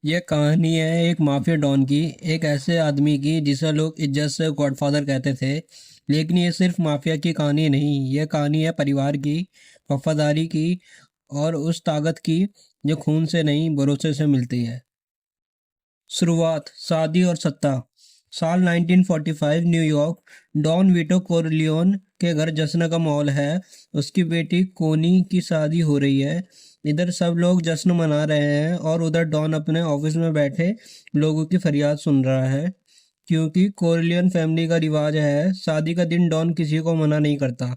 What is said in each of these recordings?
ये कहानी है एक माफिया डॉन की। एक ऐसे आदमी की जिसे लोग इज्जत से गॉडफादर कहते थे। लेकिन ये सिर्फ माफिया की कहानी नहीं, ये कहानी है परिवार की, वफादारी की और उस ताकत की जो खून से नहीं भरोसे से मिलती है। शुरुआत, शादी और सत्ता। साल 1945, न्यूयॉर्क। डॉन विटो कोरलियोन के घर जश्न का माहौल है। उसकी बेटी कोनी की शादी हो रही है। इधर सब लोग जश्न मना रहे हैं और उधर डॉन अपने ऑफिस में बैठे लोगों की फरियाद सुन रहा है। क्योंकि कोरलियन फैमिली का रिवाज है, शादी का दिन डॉन किसी को मना नहीं करता।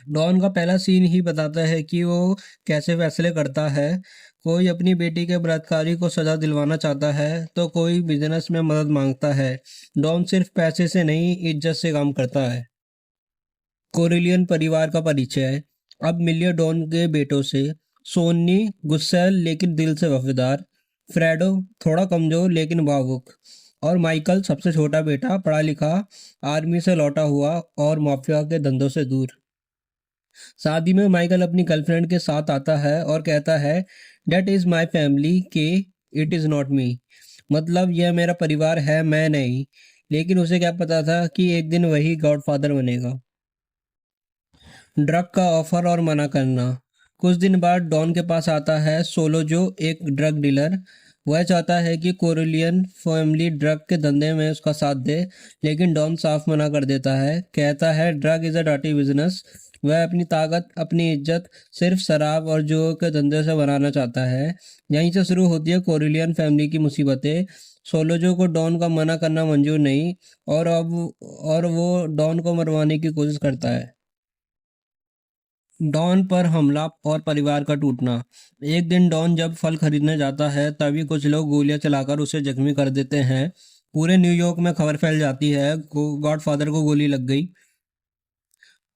डॉन का पहला सीन ही बताता है कि वो कैसे फैसले करता है। कोई अपनी बेटी के बलात्कारी को सजा दिलवाना चाहता है तो कोई बिजनेस में मदद मांगता है। डॉन सिर्फ पैसे से नहीं, इज्जत से काम करता है। कोरिलियन परिवार का परिचय। अब मिलिए डॉन के बेटों से। सोनी, गुस्सैल लेकिन दिल से वफादार। फ्रेडो, थोड़ा कमजोर लेकिन भावुक। और माइकल, सबसे छोटा बेटा, पढ़ा लिखा, आर्मी से लौटा हुआ और माफिया के धंधों से दूर। शादी में माइकल अपनी गर्लफ्रेंड के साथ आता है और कहता है, डेट इज माई फैमिली के, इट इज नॉट मी। मतलब यह मेरा परिवार है, मैं नहीं। लेकिन उसे क्या पता था कि एक दिन वही गॉडफादर बनेगा। ड्रग का ऑफर और मना करना। कुछ दिन बाद डॉन के पास आता है सोलो, जो एक ड्रग डीलर। वह चाहता है कि कोरिलियन फैमिली ड्रग के धंधे में उसका साथ दे। लेकिन डॉन साफ मना कर देता है, कहता है drug is a dirty business. वह अपनी ताकत, अपनी इज्जत सिर्फ शराब और जुए के धंधे से बनाना चाहता है। यहीं से शुरू होती है कोरिलियन फैमिली की मुसीबतें। सोलोजो को डॉन का मना करना मंजूर नहीं, और वो डॉन को मरवाने की कोशिश करता है। डॉन पर हमला और परिवार का टूटना। एक दिन डॉन जब फल खरीदने जाता है तभी कुछ लोग गोलियां चलाकर उसे जख्मी कर देते हैं। पूरे न्यूयॉर्क में खबर फैल जाती है, गॉडफादर को गोली लग गई।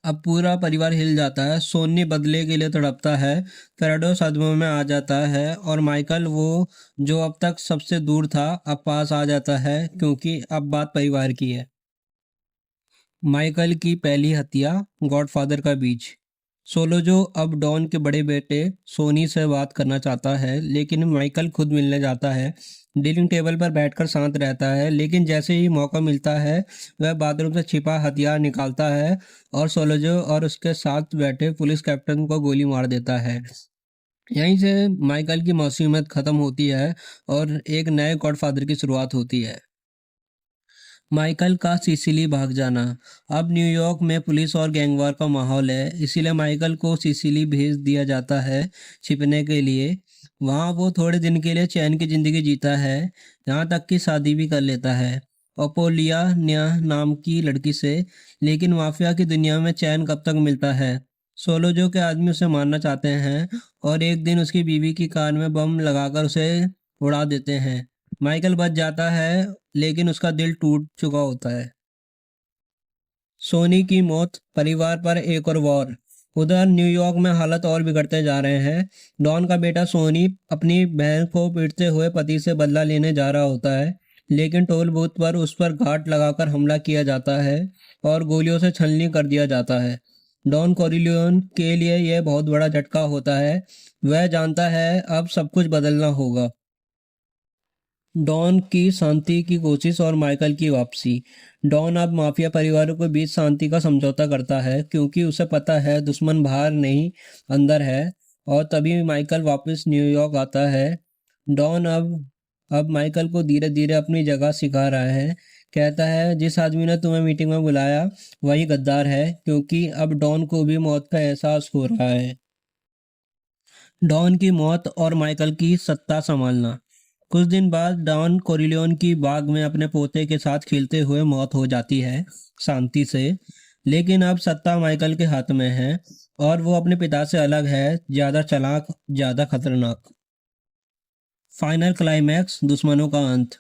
अब पूरा परिवार हिल जाता है। सोनी बदले के लिए तड़पता है। फेराडो सदमे में आ जाता है और माइकल, वो जो अब तक सबसे दूर था, अब पास आ जाता है क्योंकि अब बात परिवार की है। माइकल की पहली हत्या, गॉडफादर का बीज। सोलो, जो अब डॉन के बड़े बेटे, सोनी से बात करना चाहता है लेकिन माइकल खुद मिलने जाता है। डीलिंग टेबल पर बैठकर शांत रहता है, लेकिन जैसे ही मौका मिलता है वह बाथरूम से छिपा हथियार निकालता है और सोलोजो और उसके साथ बैठे पुलिस कैप्टन को गोली मार देता है। यहीं से माइकल की मासूमियत खत्म होती है और एक नए गॉडफादर की शुरुआत होती है। माइकल का सिसिली भाग जाना। अब न्यूयॉर्क में पुलिस और गैंगवार का माहौल है, इसीलिए माइकल को सिसिली भेज दिया जाता है छिपने के लिए। वहाँ वो थोड़े दिन के लिए चैन की जिंदगी जीता है, यहाँ तक कि शादी भी कर लेता है ओपोलिया नाम की लड़की से। लेकिन माफिया की दुनिया में चैन कब तक मिलता है। सोलोजो के आदमी उसे मारना चाहते हैं और एक दिन उसकी बीवी की कार में बम लगाकर उसे उड़ा देते हैं। माइकल बच जाता है लेकिन उसका दिल टूट चुका होता है। सोनी की मौत, परिवार पर एक और वॉर। उधर न्यूयॉर्क में हालत और बिगड़ते जा रहे हैं। डॉन का बेटा सोनी अपनी बहन को पीटते हुए पति से बदला लेने जा रहा होता है, लेकिन टोल बूथ पर उस पर घात लगाकर हमला किया जाता है और गोलियों से छलनी कर दिया जाता है। डॉन कोरिलियोन के लिए यह बहुत बड़ा झटका होता है। वह जानता है अब सब कुछ बदलना होगा। डॉन की शांति की कोशिश और माइकल की वापसी। डॉन अब माफिया परिवारों के बीच शांति का समझौता करता है क्योंकि उसे पता है दुश्मन बाहर नहीं, अंदर है। और तभी माइकल वापस न्यूयॉर्क आता है। डॉन अब माइकल को धीरे धीरे अपनी जगह सिखा रहा है। कहता है, जिस आदमी ने तुम्हें मीटिंग में बुलाया वही गद्दार है, क्योंकि अब डॉन को भी मौत का एहसास हो रहा है। डॉन की मौत और माइकल की सत्ता संभालना। कुछ दिन बाद डॉन कोरिलियोन की बाग में अपने पोते के साथ खेलते हुए मौत हो जाती है, शांति से। लेकिन अब सत्ता माइकल के हाथ में है और वो अपने पिता से अलग है, ज्यादा चालाक, ज्यादा खतरनाक। फाइनल क्लाइमैक्स, दुश्मनों का अंत।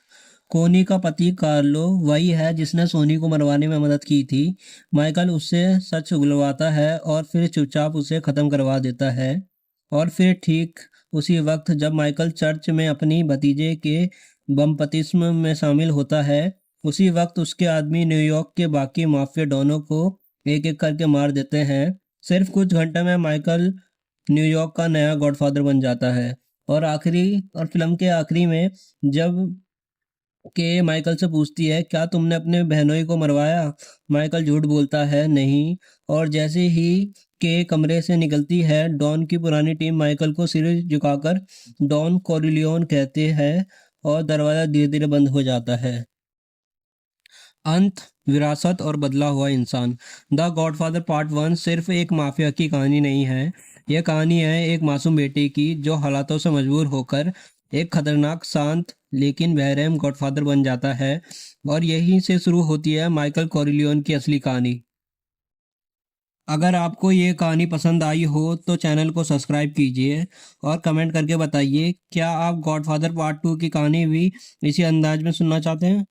कोनी का पति कार्लो वही है जिसने सोनी को मरवाने में मदद की थी। माइकल उससे सच उगलवाता है और फिर चुपचाप उसे खत्म करवा देता है। और फिर ठीक उसी वक्त जब माइकल चर्च में अपनी भतीजे के बपतिस्म में शामिल होता है, उसी वक्त उसके आदमी न्यूयॉर्क के बाकी माफिया डॉनों को एक एक करके मार देते हैं। सिर्फ कुछ घंटे में माइकल न्यूयॉर्क का नया गॉडफादर बन जाता है और फिल्म के आखिरी में जब के माइकल से पूछती है, क्या तुमने अपने बहनोई को मरवाया? माइकल झूठ बोलता है, नहीं। और जैसे ही के कमरे से निकलती है, डॉन की पुरानी टीम माइकल को सिर झुकाकर डॉन कोरिलियोन कहते हैं और दरवाज़ा धीरे धीरे बंद हो जाता है। अंत, विरासत और बदला हुआ इंसान। द गॉडफादर पार्ट 1 सिर्फ एक माफिया की कहानी नहीं है। यह कहानी है एक मासूम बेटे की जो हालातों से मजबूर होकर एक खतरनाक, शांत लेकिन बेरहम गॉडफादर बन जाता है। और यहीं से शुरू होती है माइकल कोरिलियोन की असली कहानी। अगर आपको ये कहानी पसंद आई हो तो चैनल को सब्सक्राइब कीजिए और कमेंट करके बताइए, क्या आप गॉडफादर पार्ट 2 की कहानी भी इसी अंदाज में सुनना चाहते हैं?